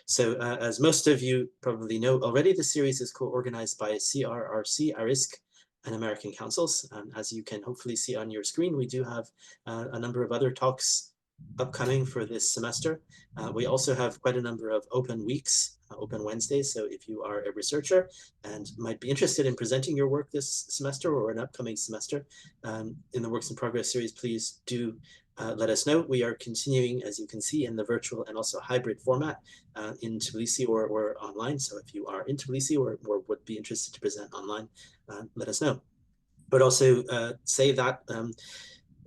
So as most of you probably know already, the series is co-organized by CRRC, IRISC, and American Councils. As you can hopefully see on your screen, we do have a number of other talks upcoming for this semester. We also have quite a number of open weeks, open Wednesdays. So if you are a researcher and might be interested in presenting your work this semester or an upcoming semester in the Works in Progress series, please do let us know. We are continuing, as you can see, in the virtual and also hybrid format in Tbilisi or online. So if you are in Tbilisi or would be interested to present online, let us know. But also say that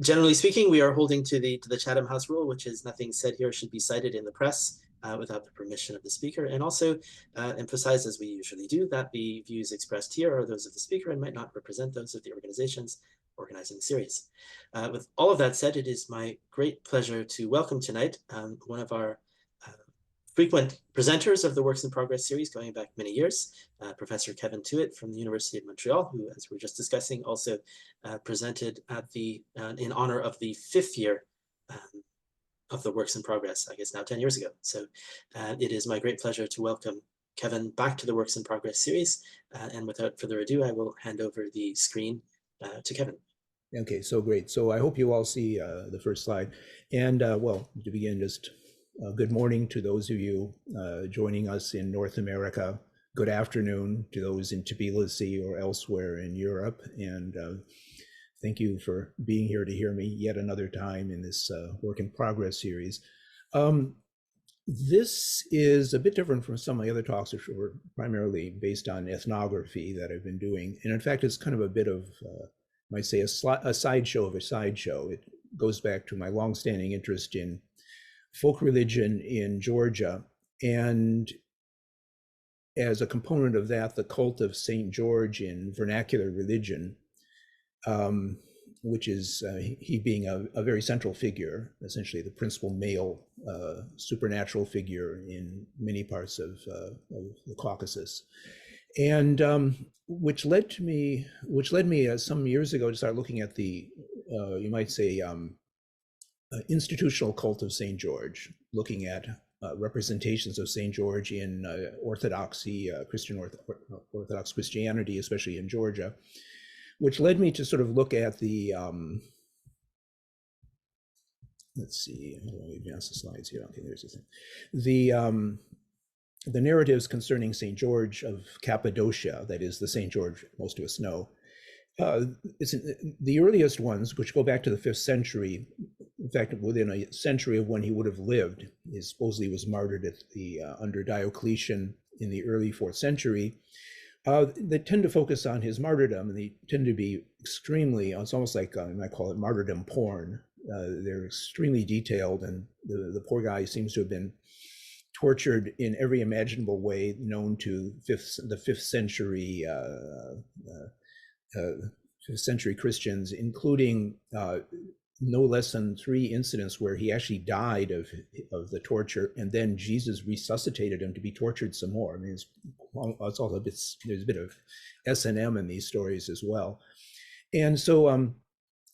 generally speaking, we are holding to the Chatham House rule, which is nothing said here should be cited in the press without the permission of the speaker, and also emphasize, as we usually do, that the views expressed here are those of the speaker and might not represent those of the organizations organizing the series. With all of that said, it is my great pleasure to welcome tonight one of our frequent presenters of the Works in Progress series going back many years, Professor Kevin Tuite from the University of Montreal, who, as we were just discussing, also presented at the in honor of the 5th year of the Works in Progress, I guess now 10 years ago. So it is my great pleasure to welcome Kevin back to the Works in Progress series. And without further ado, I will hand over the screen to Kevin. Okay, so great. So I hope you all see the first slide. And well, to begin, just good morning to those of you joining us in North America. Good afternoon to those in Tbilisi or elsewhere in Europe. And thank you for being here to hear me yet another time in this Work in Progress series. This is a bit different from some of the other talks, which were primarily based on ethnography that I've been doing. And in fact, it's kind of a bit of might say a sideshow of a sideshow. It goes back to my longstanding interest in folk religion in Georgia, and as a component of that, the cult of St. George in vernacular religion, which is he being a very central figure, essentially the principal male supernatural figure in many parts of the Caucasus. And which led me some years ago to start looking at the, you might say, institutional cult of St. George, looking at representations of St. George in Orthodoxy, Orthodox Christianity, especially in Georgia, which led me to sort of look at the, let's see, how do I advance the slides here? Okay, there's the thing. The narratives concerning St. George of Cappadocia, that is the St. George most of us know, it's the earliest ones, which go back to the 5th century. In fact, within a century of when he would have lived, he supposedly was martyred at the under Diocletian in the early 4th century. They tend to focus on his martyrdom, and they tend to be extremely, it's almost like I might call it martyrdom porn. They're extremely detailed, and the poor guy seems to have been tortured in every imaginable way known to the 5th century 5th century Christians, including no less than 3 incidents where he actually died of the torture, and then Jesus resuscitated him to be tortured some more. I mean, it's also a bit, there's a bit of S&M in these stories as well. And so,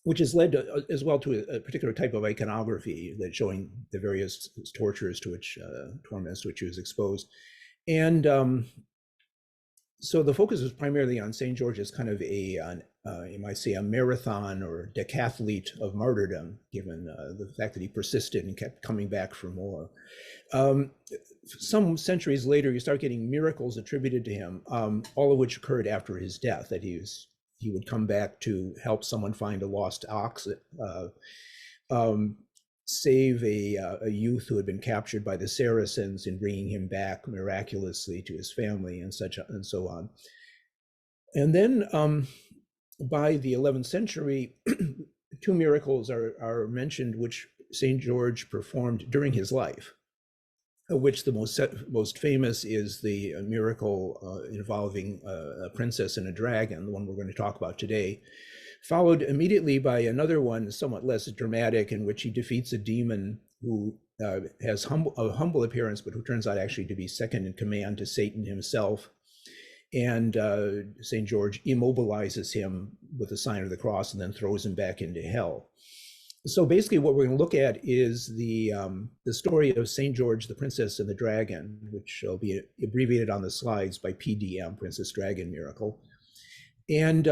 which has led to, as well, to a particular type of iconography that showing the various tortures to which, torments to which he was exposed. And so the focus was primarily on St. George as kind of you might say, a marathon or decathlete of martyrdom, given the fact that he persisted and kept coming back for more. Some centuries later, you start getting miracles attributed to him, all of which occurred after his death, that he would come back to help someone find a lost ox, save a youth who had been captured by the Saracens and bringing him back miraculously to his family and such and so on. And then by the 11th century, 2 miracles are mentioned which St. George performed during his life, of which the most famous is the miracle involving a princess and a dragon, the one we're going to talk about today, followed immediately by another one, somewhat less dramatic, in which he defeats a demon who has a humble appearance, but who turns out actually to be second in command to Satan himself. And St. George immobilizes him with the sign of the cross and then throws him back into hell. So basically what we're going to look at is the story of St. George, the Princess and the Dragon, which will be abbreviated on the slides by PDM, Princess Dragon Miracle. And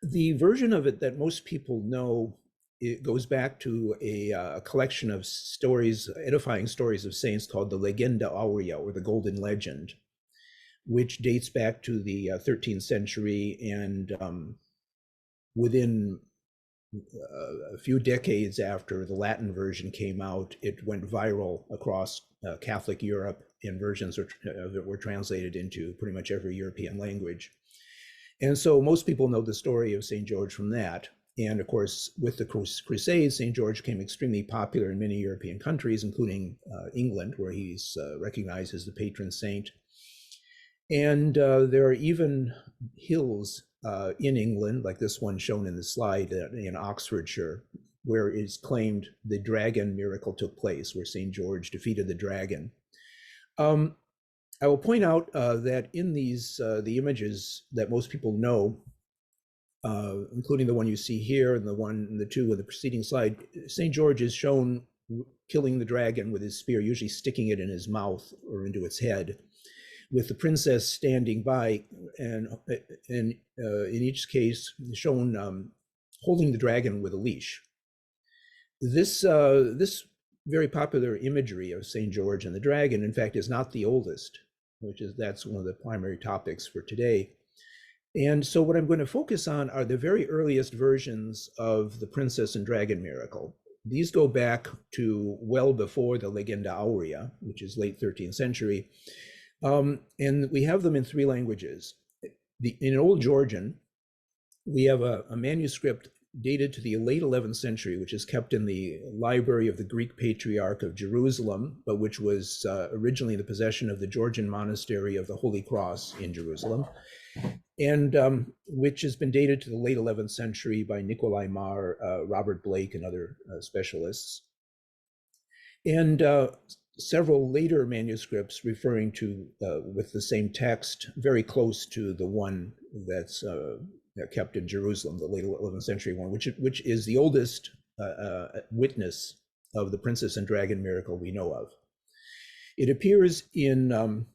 the version of it that most people know, it goes back to a collection of stories, edifying stories of saints called the Legenda Aurea, or the Golden Legend, which dates back to the 13th century, and within a few decades after the Latin version came out, it went viral across Catholic Europe, and versions of it were translated into pretty much every European language. And so most people know the story of St. George from that. And of course, with the Crusades, St. George became extremely popular in many European countries, including England, where he's recognized as the patron saint. And there are even hills in England, like this one shown in the slide in Oxfordshire, where it is claimed the dragon miracle took place, where St. George defeated the dragon. I will point out that in these, the images that most people know, including the one you see here and the one and the two of the preceding slide, St. George is shown killing the dragon with his spear, usually sticking it in his mouth or into its head, with the princess standing by, and in each case shown holding the dragon with a leash. This very popular imagery of St. George and the dragon, in fact, is not the oldest, that's one of the primary topics for today. And so what I'm going to focus on are the very earliest versions of the Princess and Dragon miracle. These go back to well before the Legenda Aurea, which is late 13th century. And we have them in three languages. In Old Georgian, we have a manuscript dated to the late 11th century, which is kept in the library of the Greek Patriarch of Jerusalem, but which was originally the possession of the Georgian Monastery of the Holy Cross in Jerusalem, and which has been dated to the late 11th century by Nikolai Marr, Robert Blake, and other specialists. And several later manuscripts referring to, with the same text, very close to the one that's kept in Jerusalem, the late 11th century one, which is the oldest witness of the Princess and Dragon miracle we know of. It appears in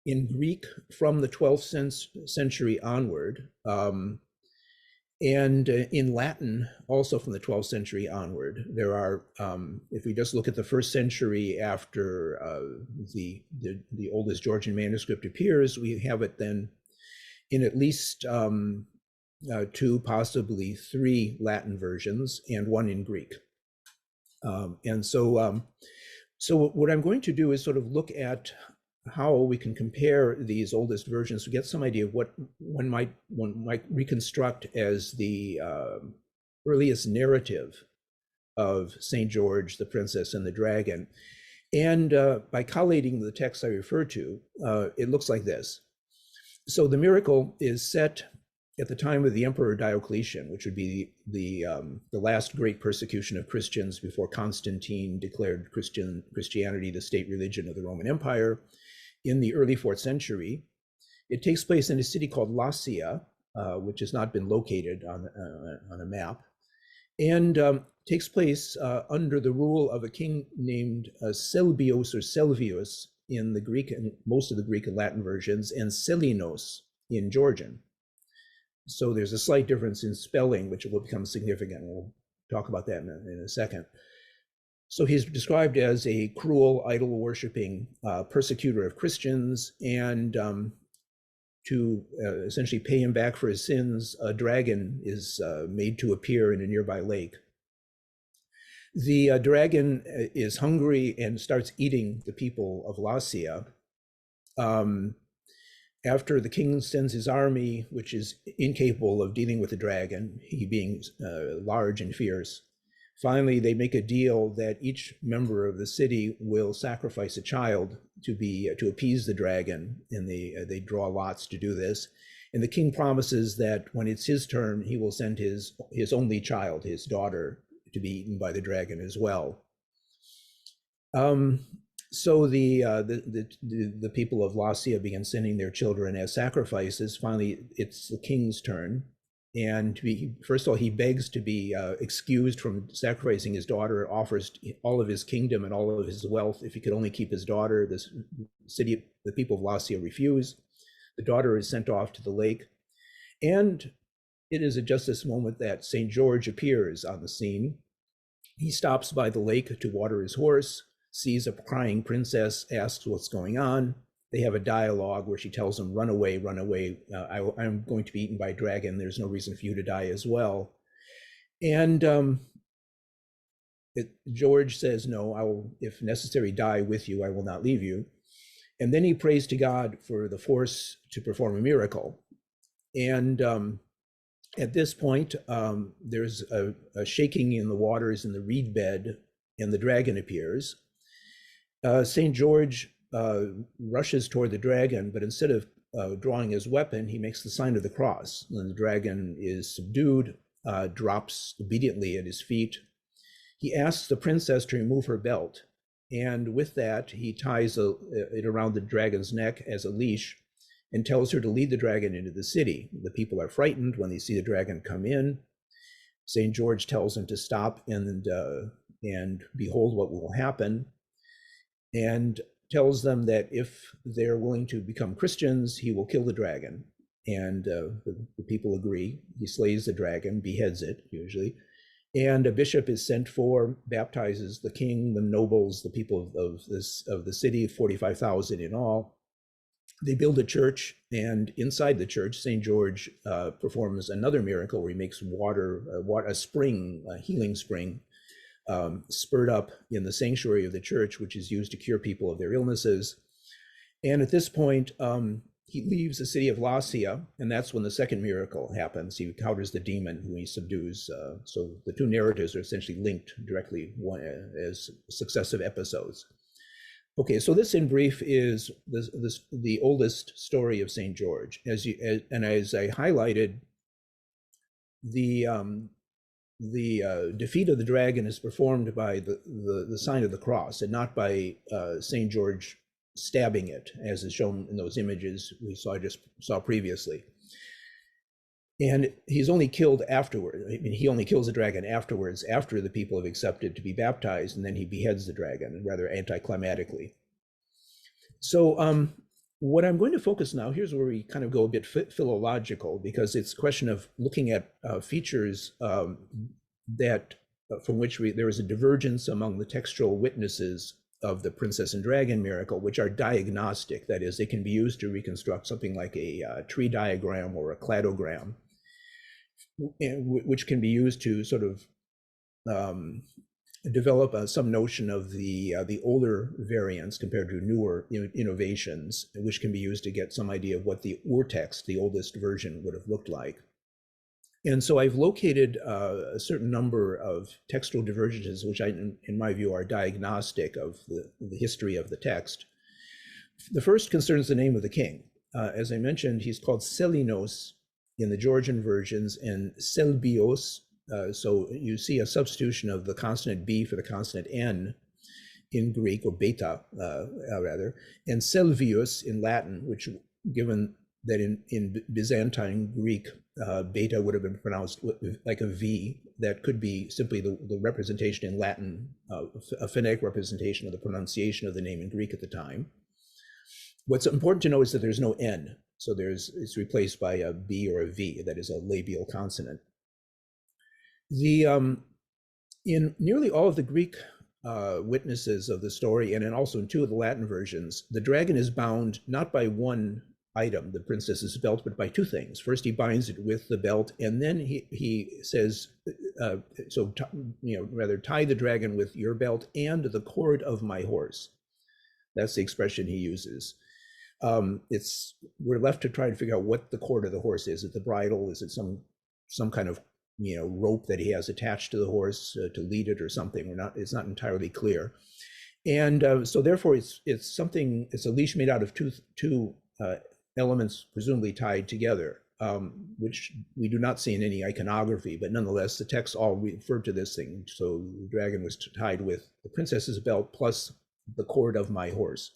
Greek from the 12th century onward, and in Latin also from the 12th century onward. There are, if we just look at the first century after the oldest Georgian manuscript appears, we have it then in at least 2, possibly 3 Latin versions, and 1 in Greek. And so what I'm going to do is sort of look at how we can compare these oldest versions to get some idea of what one might reconstruct as the earliest narrative of St. George, the Princess, and the Dragon. And by collating the text I refer to, it looks like this. So the miracle is set at the time of the Emperor Diocletian, which would be the last great persecution of Christians before Constantine declared Christianity the state religion of the Roman Empire in the early 4th century. It takes place in a city called Lassia, which has not been located on a map, and takes place under the rule of a king named Selbios or Selvius in the Greek and most of the Greek and Latin versions, and Selinos in Georgian. So there's a slight difference in spelling, which will become significant. We'll talk about that in a second. So he's described as a cruel, idol-worshipping persecutor of Christians, and to essentially pay him back for his sins, a dragon is made to appear in a nearby lake. The dragon is hungry and starts eating the people of Lassia. After the king sends his army, which is incapable of dealing with the dragon, he being large and fierce, finally they make a deal that each member of the city will sacrifice a child to appease the dragon, and they draw lots to do this. And the king promises that when it's his turn, he will send his only child, his daughter, to be eaten by the dragon as well. So the people of Lassia begin sending their children as sacrifices. Finally, it's the king's turn, And first of all, he begs to be excused from sacrificing his daughter, offers all of his kingdom and all of his wealth if he could only keep his daughter. The people of Lacia refuse. The daughter is sent off to the lake. And it is at just this moment that St. George appears on the scene. He stops by the lake to water his horse, sees a crying princess, asks what's going on. They have a dialogue where she tells him, run away, run away. I'm going to be eaten by a dragon. There's no reason for you to die as well. And George says, no, I will, if necessary, die with you. I will not leave you. And then he prays to God for the force to perform a miracle. And at this point, there's a shaking in the waters in the reed bed, and the dragon appears. St. George rushes toward the dragon, but instead of drawing his weapon, he makes the sign of the cross. And the dragon is subdued, drops obediently at his feet. He asks the princess to remove her belt, and with that, he ties it around the dragon's neck as a leash and tells her to lead the dragon into the city. The people are frightened when they see the dragon come in. St. George tells him to stop and behold what will happen, and tells them that if they're willing to become Christians, he will kill the dragon. And the people agree. He slays the dragon, beheads it usually, and a bishop is sent for, baptizes the king, the nobles, the people of the city, 45,000 in all. They build a church, and inside the church, St. George performs another miracle where he makes a spring, a healing spring, spurred up in the sanctuary of the church, which is used to cure people of their illnesses. And at this point, he leaves the city of Lacia, and that's when the second miracle happens. He encounters the demon who he subdues. So the two narratives are essentially linked directly as successive episodes. Okay, so this in brief is the oldest story of St. George. As I highlighted, the defeat of the dragon is performed by the sign of the cross, and not by St. George stabbing it, as is shown in those images we saw previously. And he's only killed afterward. I mean, he only kills the dragon afterwards, after the people have accepted to be baptized, and then he beheads the dragon, rather anticlimactically. So what I'm going to focus now, here's where we kind of go a bit philological, because it's a question of looking at features that from which there is a divergence among the textual witnesses of the princess and dragon miracle, which are diagnostic. That is, they can be used to reconstruct something like a tree diagram or a cladogram, which can be used to sort of develop some notion of the older variants compared to newer innovations, which can be used to get some idea of what the urtext, the oldest version, would have looked like. And so I've located a certain number of textual divergences, which in my view are diagnostic of the history of the text. The first concerns the name of the king. As I mentioned, he's called Selinos in the Georgian versions and Selbios. So you see a substitution of the consonant B for the consonant N in Greek, or beta rather, and Selvius in Latin, which, given that in Byzantine Greek, beta would have been pronounced like a V, that could be simply the representation in Latin, a phonetic representation of the pronunciation of the name in Greek at the time. What's important to know is that there's no N, so it's replaced by a B or a V, that is a labial consonant. In nearly all of the Greek witnesses of the story, and also in two of the Latin versions, the dragon is bound not by one item, the princess's belt, but by two things. First, he binds it with the belt, and then he says, rather tie the dragon with your belt and the cord of my horse. That's the expression he uses. We're left to try to figure out what the cord of the horse is. Is it the bridle? Is it some kind of rope that he has attached to the horse to lead it or something? It's not entirely clear. And so therefore it's a leash made out of two elements presumably tied together, which we do not see in any iconography, but nonetheless the texts all refer to this thing. So the dragon was tied with the princess's belt plus the cord of my horse.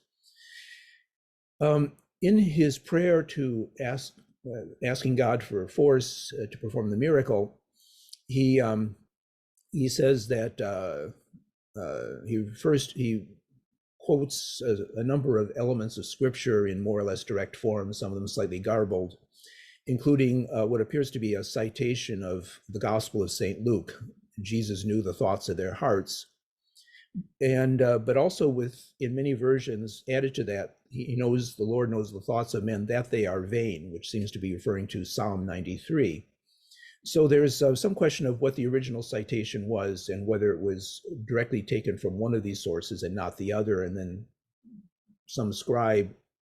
In his prayer to ask asking God for force to perform the miracle, he says that he quotes a number of elements of scripture in more or less direct form, some of them slightly garbled, including what appears to be a citation of the Gospel of St. Luke. Jesus knew the thoughts of their hearts. And but also in many versions added to that, the Lord knows the thoughts of men, that they are vain, which seems to be referring to Psalm 93. So there's some question of what the original citation was and whether it was directly taken from one of these sources and not the other. And then some scribe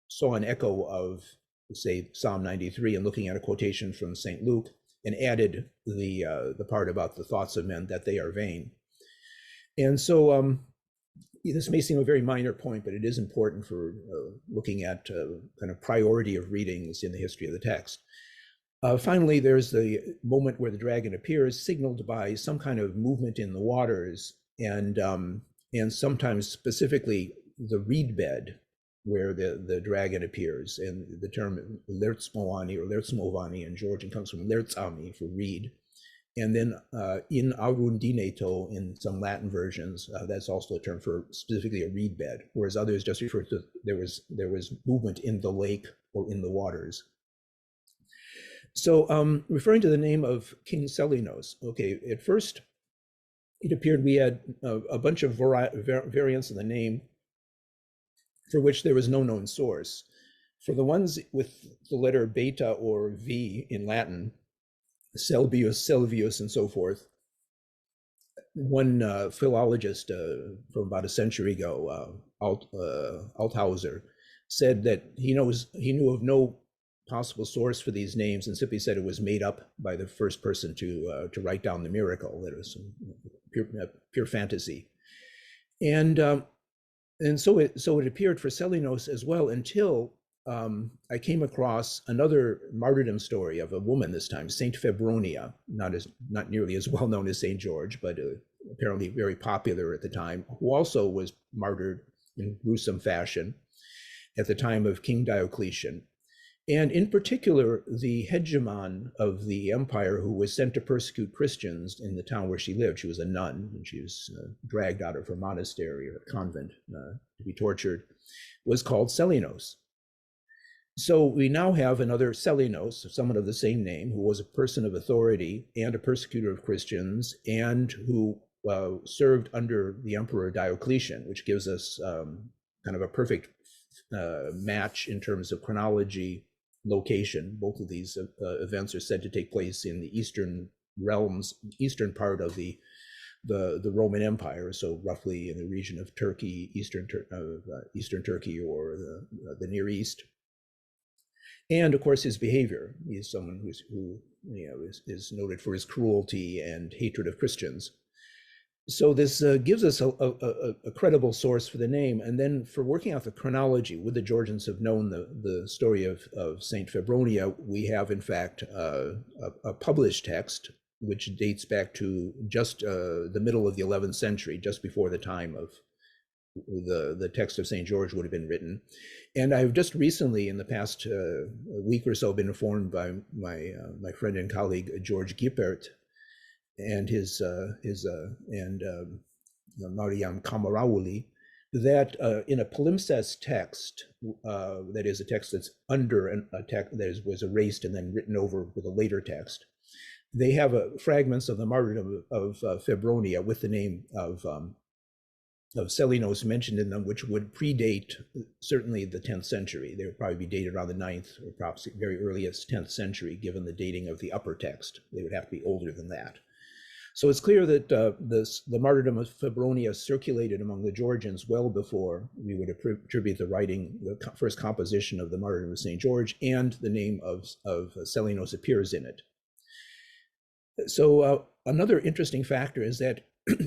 saw an echo of, say, Psalm 93 and looking at a quotation from St. Luke and added the part about the thoughts of men, that they are vain. And so this may seem a very minor point, but it is important for looking at kind of priority of readings in the history of the text. Finally, there's the moment where the dragon appears, signaled by some kind of movement in the waters, and sometimes specifically the reed bed where the dragon appears. And the term lertsmovani or lertsmovani in Georgian comes from lertsami for reed. And then in arundineto in some Latin versions, that's also a term for specifically a reed bed, whereas others just refer to there was movement in the lake or in the waters. So referring to the name of King Selinos, okay, at first it appeared we had a bunch of variants of the name for which there was no known source. For the ones with the letter beta or V in Latin, Selvius, and so forth, one philologist from about a century ago, Althauser, said that he knew of no possible source for these names and simply said it was made up by the first person to write down the miracle, that it was pure fantasy. And so it appeared for Selinos as well, until I came across another martyrdom story of a woman, this time Saint Febronia, not nearly as well known as Saint George, but apparently very popular at the time, who also was martyred in gruesome fashion at the time of King Diocletian. And in particular, the hegemon of the empire, who was sent to persecute Christians in the town where she lived. She was a nun, and she was dragged out of her monastery or convent to be tortured, was called Selinos. So we now have another Selinos, someone of the same name, who was a person of authority and a persecutor of Christians, and who served under the emperor Diocletian, which gives us kind of a perfect match in terms of chronology, location. Both of these events are said to take place in the eastern realms, eastern part of the Roman Empire, so roughly in the region of Turkey, eastern Turkey, or the Near East. And of course, his behavior. He is someone who is noted for his cruelty and hatred of Christians. So this gives us a credible source for the name. And then for working out the chronology, would the Georgians have known the story of Saint Febronia? We have, in fact, a published text which dates back to just the middle of the 11th century, just before the time of the text of St. George would have been written. And I've just recently, in the past week or so, been informed by my friend and colleague George Geo and Mariam Kamarawuli, that in a palimpsest text, that is a text that's under a text that was erased and then written over with a later text, they have fragments of the martyrdom of Febronia with the name of Selinos mentioned in them, which would predate certainly the 10th century. They would probably be dated around the 9th or perhaps very earliest 10th century, given the dating of the upper text. They would have to be older than that. So it's clear that the martyrdom of Febronia circulated among the Georgians well before we would attribute the first composition of the martyrdom of St. George, and the name of Selinos appears in it. So another interesting factor is that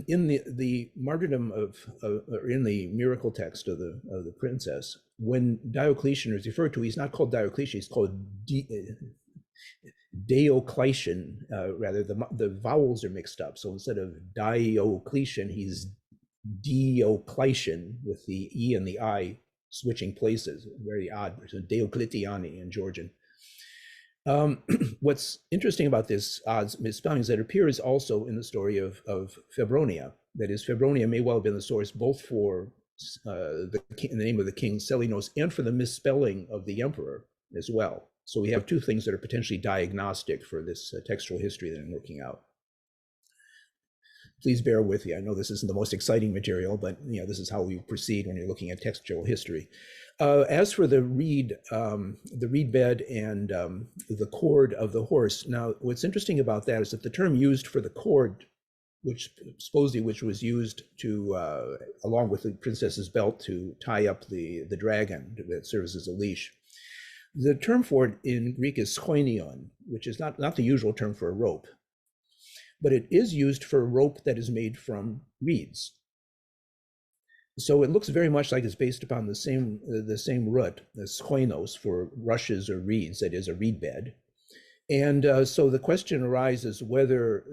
in the martyrdom or in the miracle text of the princess, when Diocletian is referred to, he's not called Diocletian, he's called Diocletian. Rather, the vowels are mixed up. So instead of Diocletian, he's Diocletian, with the E and the I switching places. Very odd. So Diocletiani in Georgian. What's interesting about this odd misspelling is that it appears also in the story of Febronia. That is, Febronia may well have been the source both for the name of the king Selinos and for the misspelling of the emperor as well. So we have two things that are potentially diagnostic for this textual history that I'm working out. Please bear with me. I know this isn't the most exciting material, but this is how we proceed when you're looking at textual history. As for the reed bed and the cord of the horse, now what's interesting about that is that the term used for the cord, which was used to along with the princess's belt to tie up the dragon that serves as a leash. The term for it in Greek is schoinion, which is not the usual term for a rope, but it is used for a rope that is made from reeds. So it looks very much like it's based upon the same root, the schoinos, for rushes or reeds, that is a reed bed. And so the question arises whether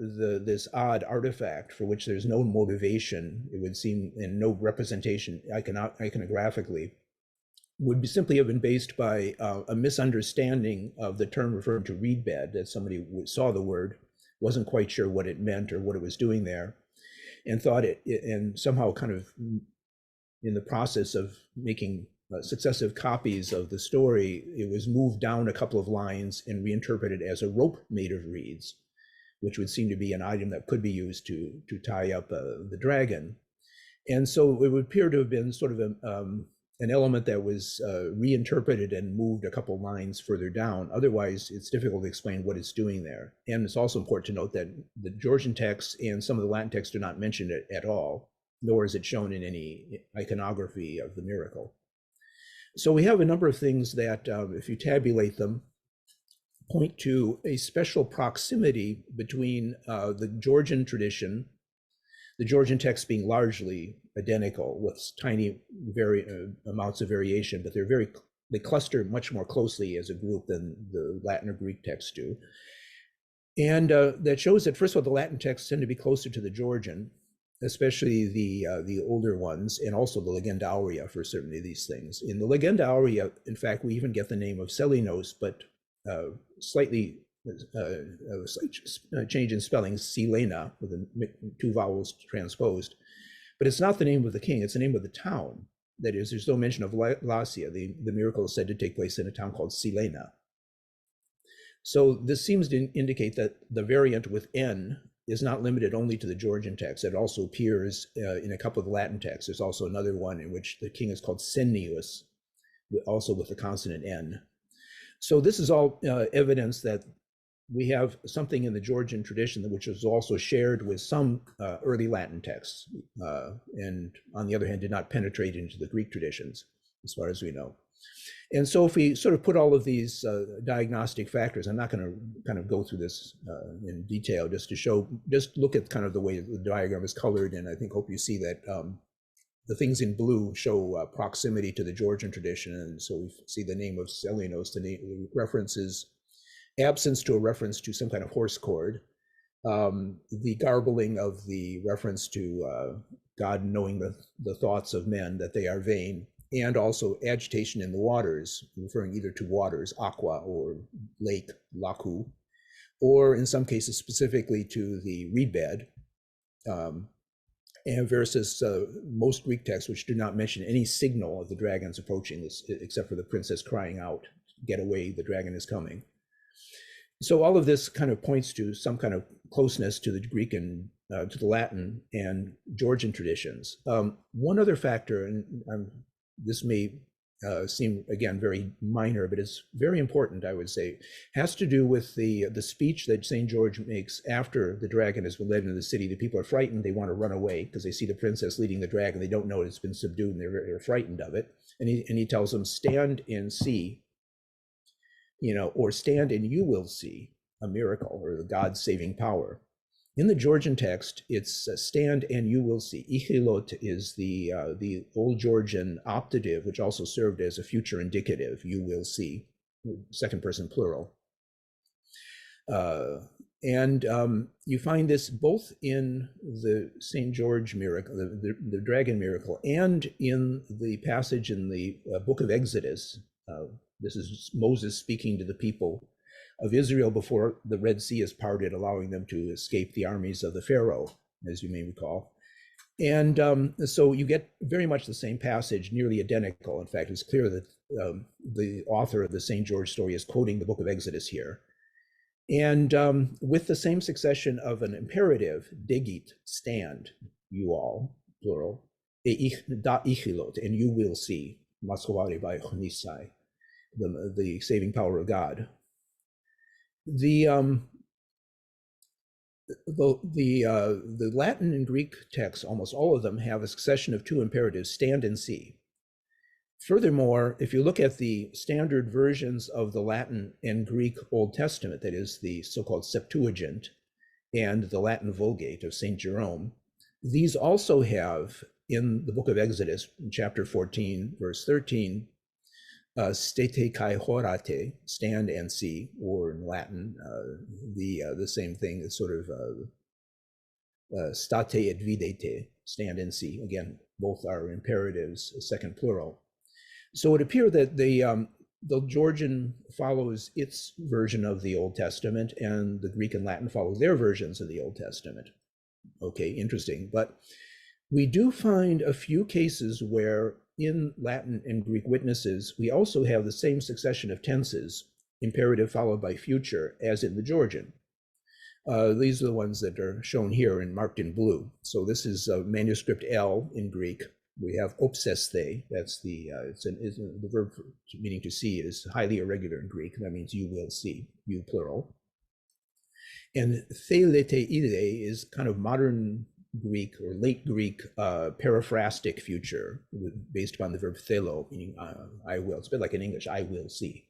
this odd artifact, for which there's no motivation, it would seem, and no representation iconographically, would simply have been based by a misunderstanding of the term referring to reed bed, that somebody saw the word, wasn't quite sure what it meant or what it was doing there, and thought and somehow kind of in the process of making successive copies of the story, it was moved down a couple of lines and reinterpreted as a rope made of reeds, which would seem to be an item that could be used to tie up the dragon. And so it would appear to have been sort of an element that was reinterpreted and moved a couple lines further down. Otherwise, it's difficult to explain what it's doing there. And it's also important to note that the Georgian texts and some of the Latin texts do not mention it at all, nor is it shown in any iconography of the miracle. So we have a number of things that, if you tabulate them, point to a special proximity between the Georgian tradition, the Georgian texts being largely identical with tiny amounts of variation, but they cluster much more closely as a group than the Latin or Greek texts do. And that shows that, first of all, the Latin texts tend to be closer to the Georgian, especially the older ones, and also the Legenda Aurea for certainly these things. In the Legenda Aurea, in fact, we even get the name of Selinos, but slight change in spelling, Silena, with two vowels transposed. But it's not the name of the king, it's the name of the town. That is, there's no mention of Lasia. The miracle is said to take place in a town called Silena. So this seems to indicate that the variant with N is not limited only to the Georgian text. It also appears in a couple of the Latin texts. There's also another one in which the king is called Sennius, also with the consonant N. So this is all evidence that we have something in the Georgian tradition which was also shared with some early Latin texts, and on the other hand, did not penetrate into the Greek traditions, as far as we know. And so if we sort of put all of these diagnostic factors, I'm not going to kind of go through this in detail, just look at kind of the way the diagram is colored, and I hope you see that the things in blue show proximity to the Georgian tradition, and so we see the name of Selinos, the references, absence to a reference to some kind of horse cord, the garbling of the reference to God knowing the thoughts of men, that they are vain, and also agitation in the waters, referring either to waters, aqua, or lake, laku, or in some cases specifically to the reed bed, and versus most Greek texts, which do not mention any signal of the dragons approaching this, except for the princess crying out, "Get away, the dragon is coming." So all of this kind of points to some kind of closeness to the Greek and to the Latin and Georgian traditions. One other factor, and this may seem, again, very minor, but it's very important, I would say, has to do with the speech that St. George makes after the dragon has been led into the city. The people are frightened, they want to run away because they see the princess leading the dragon. They don't know it's been subdued, and they're frightened of it. And he tells them, stand and see, or stand and you will see a miracle, or the God's saving power. In the Georgian text, it's stand and you will see. Ichilot is the Old Georgian optative, which also served as a future indicative, you will see, second person plural. And you find this both in the St. George miracle, the dragon miracle, and in the passage in the book of Exodus. This is Moses speaking to the people of Israel before the Red Sea is parted, allowing them to escape the armies of the Pharaoh, as you may recall. And so you get very much the same passage, nearly identical. In fact, it's clear that the author of the St. George story is quoting the book of Exodus here. And with the same succession of an imperative, degit, stand, you all, plural, da ichilot, and you will see, maskovare by chonisai, the saving power of God. The Latin and Greek texts, almost all of them, have a succession of two imperatives, stand and see. Furthermore, if you look at the standard versions of the Latin and Greek Old Testament, that is the so-called Septuagint and the Latin Vulgate of St. Jerome, these also have, in the book of Exodus, in chapter 14, verse 13, stete kai horate, stand and see, or in Latin, the same thing, is sort of state et videte, stand and see. Again, both are imperatives, second plural. So it appears that the Georgian follows its version of the Old Testament, and the Greek and Latin follow their versions of the Old Testament. Okay, interesting. But we do find a few cases where in Latin and Greek witnesses, we also have the same succession of tenses, imperative followed by future, as in the Georgian. These are the ones that are shown here and marked in blue. So this is manuscript L in Greek. We have opseste, that's the verb meaning to see is highly irregular in Greek. That means you will see, you plural. And thelete ide is kind of modern Greek or late Greek periphrastic future based upon the verb thelo, meaning I will. It's a bit like in English, I will see,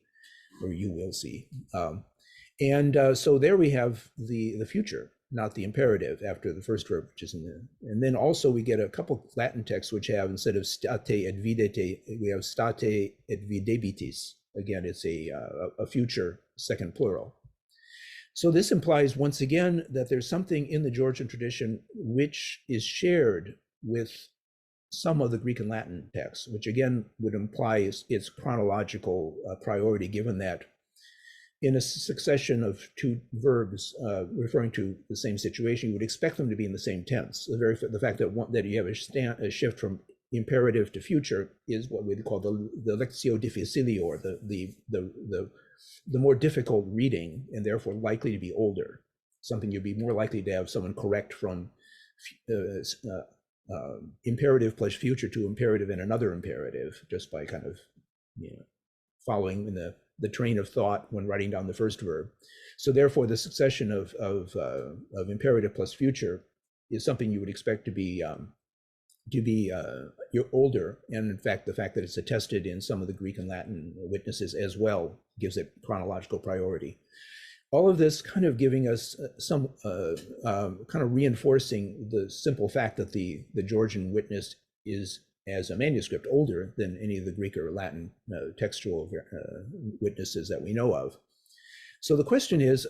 or you will see. So there we have the future, not the imperative after the first verb, which is in there. And then also we get a couple Latin texts which have, instead of state et videte, we have state et videbitis. Again, it's a future second plural. So this implies once again that there's something in the Georgian tradition which is shared with some of the Greek and Latin texts, which again would imply its chronological priority, given that in a succession of two verbs referring to the same situation, you would expect them to be in the same tense. The fact that you have a shift from imperative to future is what we'd call the lectio difficilior, the more difficult reading, and therefore likely to be older. Something you'd be more likely to have someone correct from imperative plus future to imperative and another imperative, just by kind of following in the train of thought when writing down the first verb. So therefore, the succession of imperative plus future is something you would expect to be older, and in fact, the fact that it's attested in some of the Greek and Latin witnesses as well gives it chronological priority. All of this kind of giving us some kind of reinforcing the simple fact that the Georgian witness is, as a manuscript, older than any of the Greek or Latin textual witnesses that we know of. So the question is,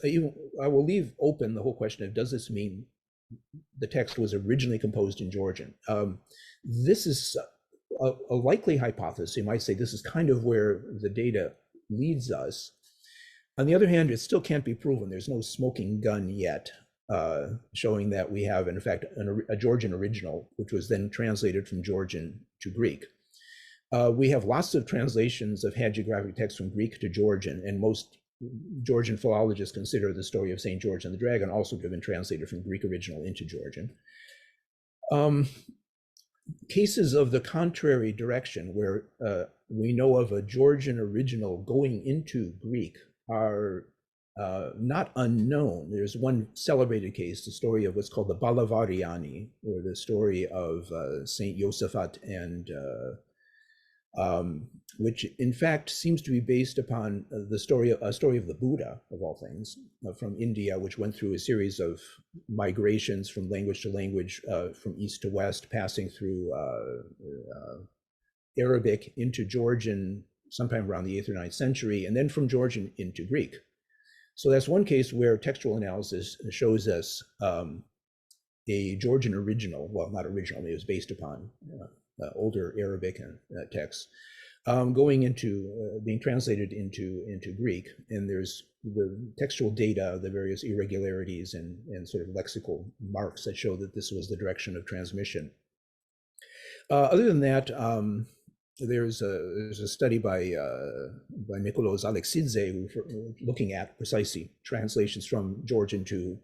I will leave open the whole question of, does this mean the text was originally composed in Georgian? This is a likely hypothesis. You might say this is kind of where the data leads us. On the other hand, it still can't be proven. There's no smoking gun yet showing that we have, in fact, a Georgian original, which was then translated from Georgian to Greek. We have lots of translations of hagiographic texts from Greek to Georgian, and most Georgian philologists consider the story of St. George and the Dragon also to have been translated from Greek original into Georgian. Cases of the contrary direction, where we know of a Georgian original going into Greek, are not unknown. There's one celebrated case, the story of what's called the Balavariani, or the story of Saint Josaphat, and which in fact seems to be based upon a story of the Buddha, of all things, from India, which went through a series of migrations from language to language, from east to west, passing through Arabic into Georgian sometime around the 8th or 9th century, and then from Georgian into Greek. So that's one case where textual analysis shows us a Georgian original, well, not original, it was based upon older Arabic texts. going into being translated into Greek, and there's the textual data, the various irregularities and sort of lexical marks that show that this was the direction of transmission. Other than that, there's a study by Nikolaos Alexidze, who looking at precisely translations from Georgian to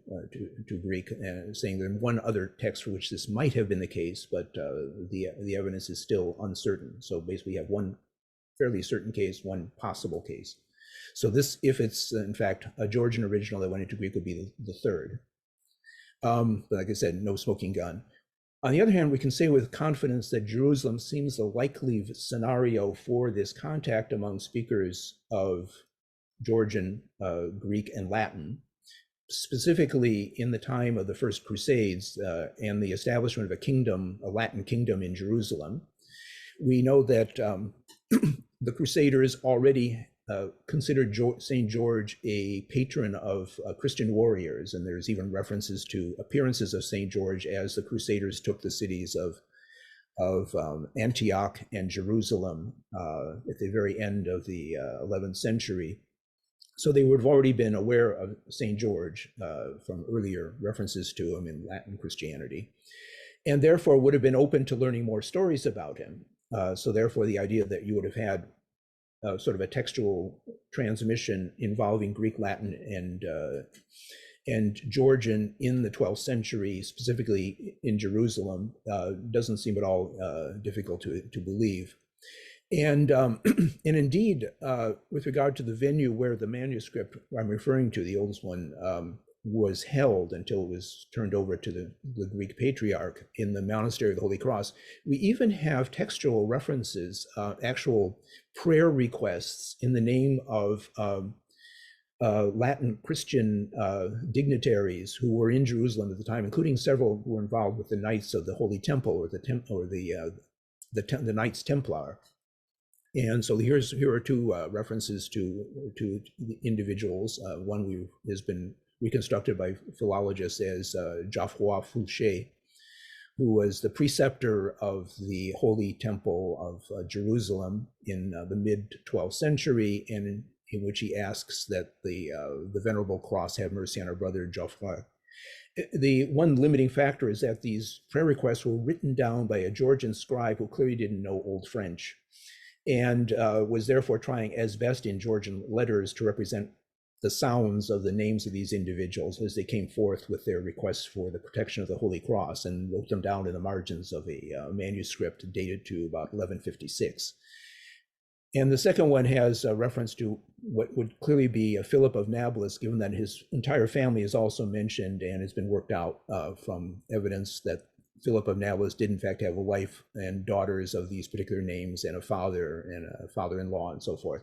Greek, and saying there's one other text for which this might have been the case, but the evidence is still uncertain. So basically, you have one fairly certain case, one possible case. So this, if it's in fact a Georgian original that went into Greek, would be the third. But like I said, no smoking gun. On the other hand, we can say with confidence that Jerusalem seems the likely scenario for this contact among speakers of Georgian, Greek, and Latin, specifically in the time of the First Crusades and the establishment of a kingdom, a Latin kingdom in Jerusalem. We know that the Crusaders already considered St. George a patron of Christian warriors, and there's even references to appearances of St. George as the Crusaders took the cities of Antioch and Jerusalem at the very end of the 11th century. So they would have already been aware of St. George from earlier references to him in Latin Christianity, and therefore would have been open to learning more stories about him. So therefore, the idea that you would have had sort of a textual transmission involving Greek, Latin, and Georgian in the 12th century, specifically in Jerusalem, doesn't seem at all difficult to believe. And indeed, with regard to the venue where the manuscript I'm referring to, the oldest one, was held until it was turned over to the Greek patriarch in the Monastery of the Holy Cross, we even have textual references, actual prayer requests in the name of Latin Christian dignitaries who were in Jerusalem at the time, including several who were involved with the Knights of the Holy Temple, or the Knights Templar. And so here are two references to individuals. One has been reconstructed by philologists as Geoffroy Fouché, who was the preceptor of the Holy Temple of Jerusalem in the mid-12th century, and in which he asks that the Venerable Cross have mercy on our brother Geoffroy. The one limiting factor is that these prayer requests were written down by a Georgian scribe who clearly didn't know Old French, and was therefore trying as best in Georgian letters to represent the sounds of the names of these individuals as they came forth with their requests for the protection of the Holy Cross, and wrote them down in the margins of a manuscript dated to about 1156. And the second one has a reference to what would clearly be Philip of Nablus, given that his entire family is also mentioned and has been worked out from evidence that Philip of Nablus did in fact have a wife and daughters of these particular names, and a father-in-law and so forth.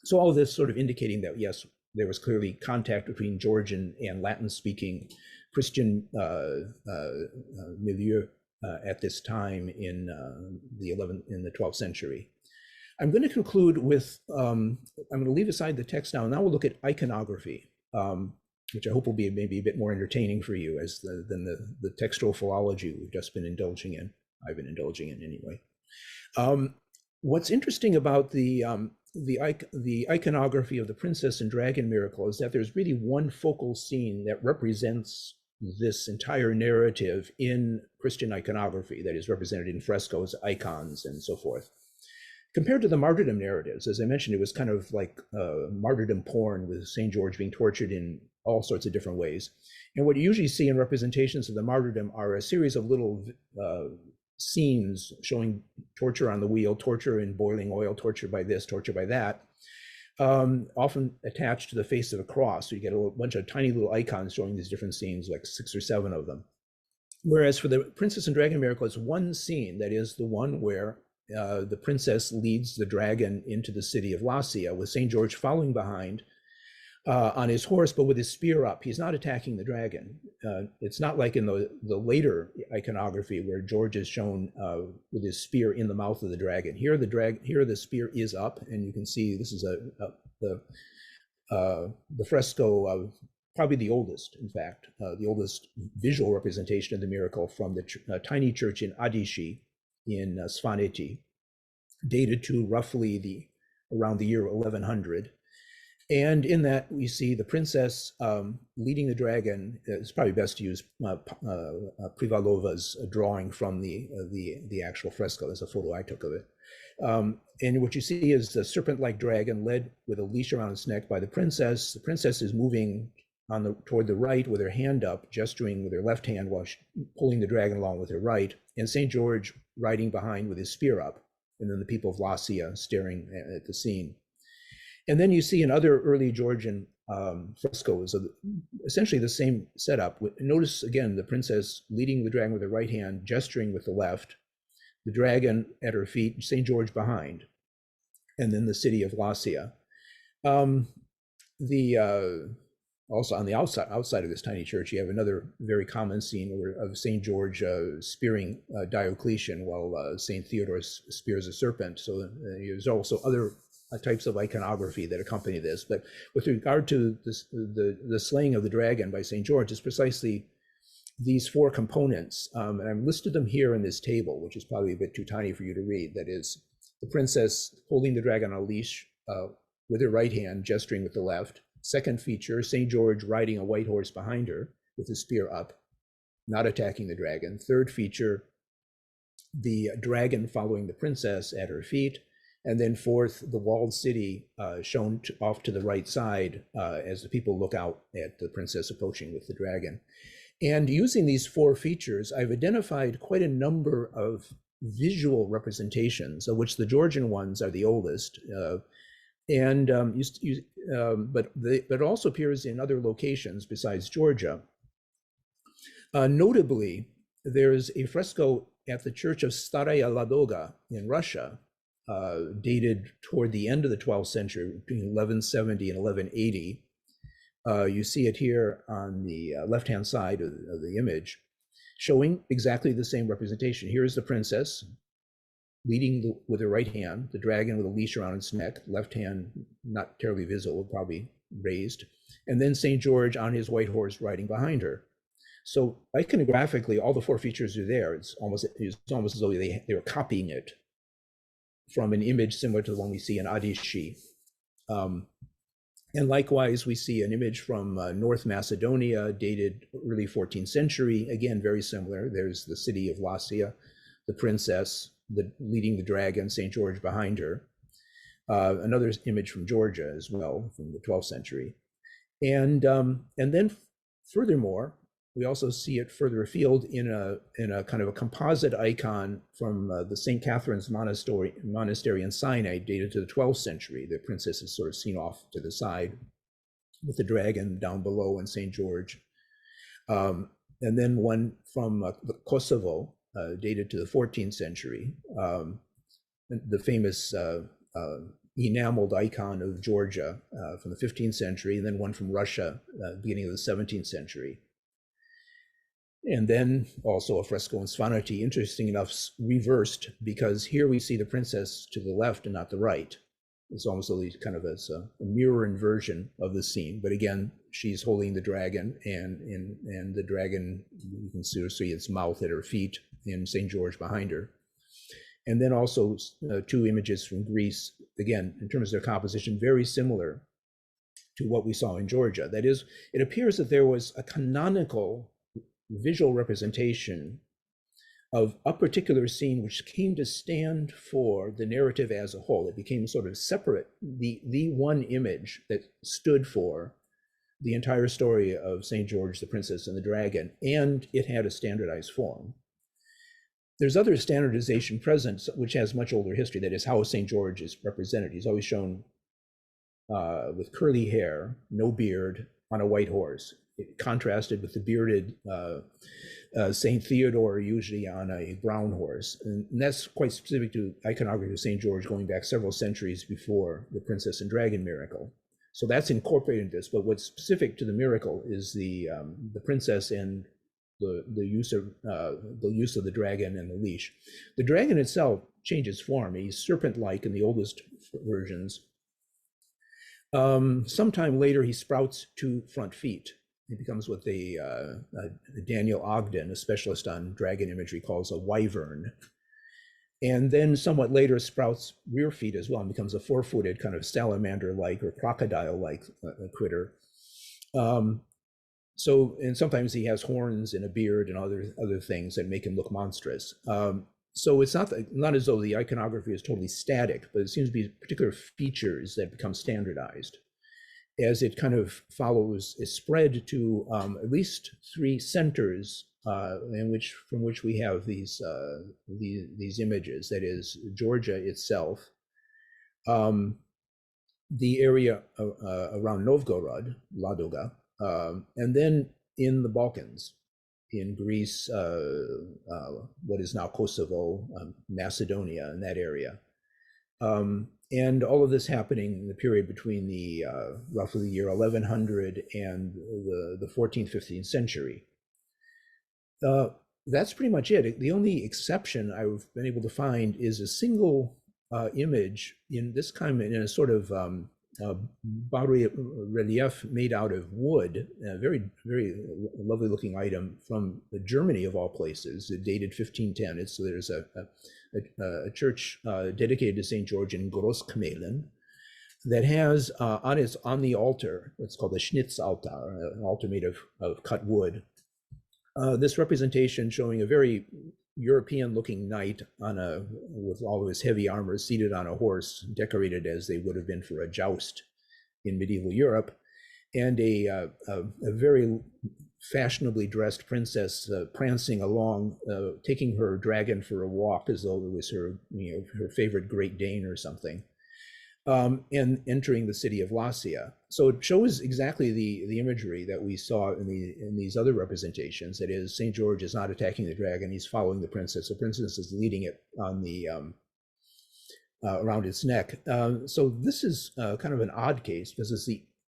So all of this sort of indicating that, yes, there was clearly contact between Georgian and Latin-speaking Christian milieu at this time in the 12th century. I'm going to conclude with, I'm going to leave aside the text now, and now we'll look at iconography, which I hope will be maybe a bit more entertaining for you than the textual philology we've just been indulging in. I've been indulging in anyway. What's interesting about the iconography of the Princess and Dragon miracle is that there's really one focal scene that represents this entire narrative in Christian iconography, that is represented in frescoes, icons, and so forth. Compared to the martyrdom narratives, as I mentioned, it was kind of like martyrdom porn, with St. George being tortured in all sorts of different ways. And what you usually see in representations of the martyrdom are a series of little scenes showing torture on the wheel, torture in boiling oil, torture by this, torture by that, often attached to the face of a cross. So you get a bunch of tiny little icons showing these different scenes, like 6 or 7 of them. Whereas for the Princess and Dragon miracle, it's one scene, that is the one where the princess leads the dragon into the city of Lassia, with St. George following behind on his horse, but with his spear up. He's not attacking the dragon. It's not like in the later iconography where George is shown with his spear in the mouth of the dragon. Here the spear is up, and you can see this is the fresco of probably the oldest, in fact, the oldest visual representation of the miracle from the tiny church in Adishi in Svaneti. dated to roughly around the year 1100. And in that, we see the princess leading the dragon. It's probably best to use Privalova's drawing from the actual fresco. There's a photo I took of it. And what you see is the serpent-like dragon led with a leash around its neck by the princess. The princess is moving toward the right with her hand up, gesturing with her left hand while pulling the dragon along with her right, and St. George riding behind with his spear up, and then the people of Lacia staring at the scene. And then you see in other early Georgian frescoes of essentially the same setup. Notice again the princess leading the dragon with her right hand, gesturing with the left, the dragon at her feet, St. George behind, and then the city of Lacia. Also on the outside of this tiny church, you have another very common scene of St. George spearing Diocletian while St. Theodore spears a serpent. So there's also other types of iconography that accompany this. But with regard to this, the slaying of the dragon by St. George, is precisely these four components. And I've listed them here in this table, which is probably a bit too tiny for you to read. That is the princess holding the dragon on a leash with her right hand, gesturing with the left. Second feature, St. George riding a white horse behind her with his spear up, not attacking the dragon. Third feature, the dragon following the princess at her feet. And then fourth, the walled city shown off to the right side as the people look out at the princess approaching with the dragon. And using these four features, I've identified quite a number of visual representations, of which the Georgian ones are the oldest. But it also appears in other locations besides Georgia. Notably, there's a fresco at the church of Staraya Ladoga in Russia, dated toward the end of the 12th century, between 1170 and 1180. You see it here on the left-hand side of the image, showing exactly the same representation. Here is the princess leading with her right hand, the dragon with a leash around its neck, left hand not terribly visible, probably raised, and then St. George on his white horse riding behind her. So iconographically, all the four features are there. It's almost as though they were copying it from an image similar to the one we see in Adishi. And likewise, we see an image from North Macedonia, dated early 14th century. Again, very similar. There's the city of Lacia, the princess, leading the dragon, St. George behind her. Another image from Georgia as well, from the 12th century. And then furthermore, we also see it further afield in a kind of a composite icon from the St Catherine's Monastery in Sinai, dated to the 12th century. The princess is sort of seen off to the side with the dragon down below and St. George. And then one from Kosovo, dated to the 14th century, the famous enameled icon of Georgia from the 15th century, and then one from Russia, beginning of the 17th century. And then also a fresco in Svaneti, interesting enough, reversed, because here we see the princess to the left and not the right. It's almost kind of as a mirror inversion of the scene. But again, she's holding the dragon, and the dragon, you can sort of see its mouth at her feet, and St. George behind her. And then also two images from Greece, again, in terms of their composition, very similar to what we saw in Georgia. That is, it appears that there was a canonical visual representation of a particular scene which came to stand for the narrative as a whole. It became sort of separate, the one image that stood for the entire story of St. George, the princess, and the dragon, and it had a standardized form. There's other standardization present, which has much older history. That is how St. George is represented. He's always shown with curly hair, no beard, on a white horse. It contrasted with the bearded St. Theodore, usually on a brown horse. And that's quite specific to iconography of St. George going back several centuries before the Princess and Dragon miracle. So that's incorporated in this, but what's specific to the miracle is the princess and the use of the dragon and the leash. The dragon itself changes form. He's serpent-like in the oldest versions. Sometime later, he sprouts two front feet. He becomes what Daniel Ogden, a specialist on dragon imagery, calls a wyvern. and then somewhat later sprouts rear feet as well and becomes a four-footed kind of salamander-like or crocodile-like critter. And sometimes he has horns and a beard and other things that make him look monstrous. So it's not as though the iconography is totally static, but it seems to be particular features that become standardized as it kind of follows a spread to at least three centers from which we have these images. That is Georgia itself, the area around Novgorod, Ladoga, and then in the Balkans, in Greece, what is now Kosovo, Macedonia, in that area. And all of this happening in the period between the roughly the year 1100 and the 14th, 15th century. That's pretty much it. The only exception I've been able to find is a single image in this kind of, in a sort of bas-relief made out of wood, a very, very lovely looking item from Germany of all places, dated 1510. There's a church dedicated to St. George in Großkmehlen that has on the altar, what's called a Schnitzaltar, an altar made of cut wood. This representation showing a very European-looking knight with all of his heavy armor, seated on a horse, decorated as they would have been for a joust in medieval Europe, and a very fashionably dressed princess prancing along, taking her dragon for a walk as though it was her favorite Great Dane or something, and entering the city of Lassia. So it shows exactly the imagery that we saw in these other representations. That is, St. George is not attacking the dragon; he's following the princess. The princess is leading it on the around its neck. So this is kind of an odd case because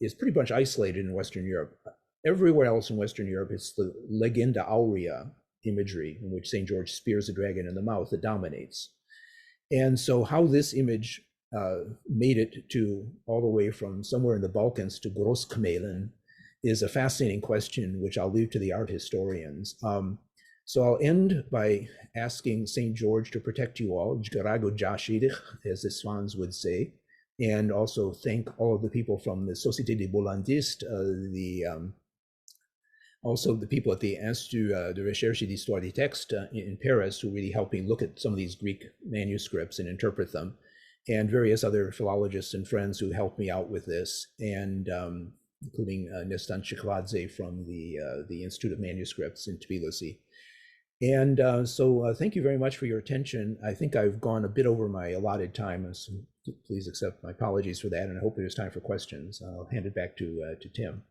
it's pretty much isolated in Western Europe. Everywhere else in Western Europe, it's the Legenda Aurea imagery in which St. George spears a dragon in the mouth that dominates. And so how this image made it to all the way from somewhere in the Balkans to Großkmehlen is a fascinating question, which I'll leave to the art historians. So I'll end by asking St. George to protect you all, Jgarago Jashidich, as the Swans would say, and also thank all of the people from the Société des Bollandistes, also the people at the Institut de Recherche et d'Histoire des Textes in Paris, who really helped me look at some of these Greek manuscripts and interpret them, and various other philologists and friends who helped me out with this, and including Nestan Chikladze from the Institute of Manuscripts in Tbilisi. And so thank you very much for your attention. I think I've gone a bit over my allotted time, so please accept my apologies for that, and I hope there's time for questions. I'll hand it back to Tim.